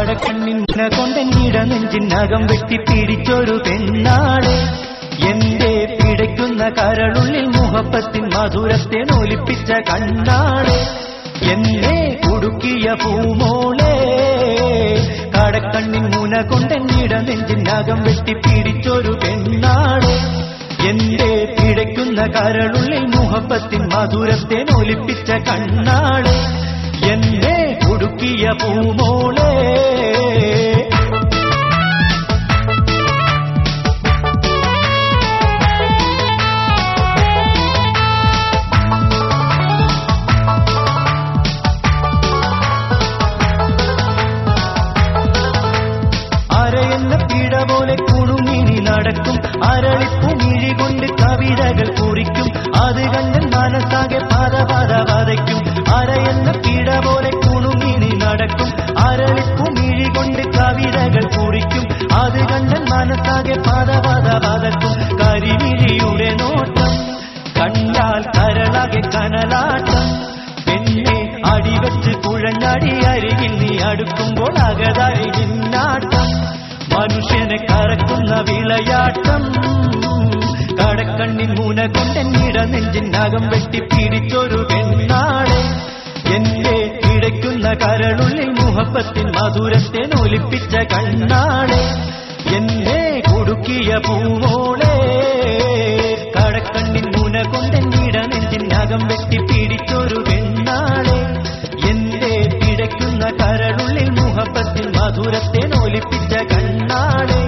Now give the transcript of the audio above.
കടക്കണ്ണിന്ന കൊണ്ടെന്നിട നെഞ്ചിനകം വെട്ടി പിടിച്ചൊരു പെണ്ണാളെ എന്റെ പിടയ്ക്കുന്ന കരളുള്ളിൽ മുഹബത്തിൻ മധുരത്തെ നൊലിപ്പിച്ച കണ്ണാളെ എന്നെ കുടുക്കിയ പൂമോളെ കടക്കണ്ണിൻ മുന കൊണ്ടെന്നിട നെഞ്ചിനകം വെട്ടി പിടിച്ചൊരു പെണ്ണാളെ എന്റെ പിടയ്ക്കുന്ന കരളുള്ളിൽ മുഹബത്തിൻ മധുരത്തെ നൊലിപ്പിച്ച കണ്ണാളെ എന്നെ കുടുക്കിയ പൂമോളെ അരയെന്ന പീഡ പോലെ കുണുങ്ങിനി നടക്കും അരളിപ്പുമിഴി കൊണ്ട് കവിതകൾ കുറിക്കും അത് കണ്ട് മനസ്സാകെ പദപദവതയ്ക്കും അരയെന്ന പീഡ പോലെ കുണുങ്ങിനി നടക്കും അരളിപ്പുമിഴി കൊണ്ട് കവിതകൾ കുറിക്കും അത് കണ്ട് മനസ്സാകെ പദപദവതയ്ക്കും കരിമിഴിയുടെ നോട്ടം കണ്ടാൽ കരളാകെ കനലാട്ടം പെണ്ണെ അടിവെച്ച് കുഴഞ്ഞടി അരികിൽ നീ അടുക്കുമ്പോൾ അകതാരി പിന്നാട്ടം മനുഷ്യനെ കറക്കുന്ന വിളയാട്ടം കടക്കണ്ണിൻ മൂന കൊണ്ടെന്നിട നെഞ്ചിനകം വെട്ടി പിടിച്ചൊരു പെണ്ണാളെ എന്റെ പിടയ്ക്കുന്ന കരളുള്ളിൽ മുഹബത്തിൻ മധുരത്തെ നൊലിപ്പിച്ച കണ്ണാളെ എന്നെ കുടുക്കിയ പൂമോളെ കടക്കണ്ണിൻ മൂന കൊണ്ടെന്നിട നെഞ്ചിനകം വെട്ടി പിടിച്ചൊരു പെണ്ണാളെ എന്റെ പിടയ്ക്കുന്ന കരളുള്ളിൽ മുഹബത്തിൻ മധുരത്തെ നൊലിപ്പിച്ച കണ്ണാളെ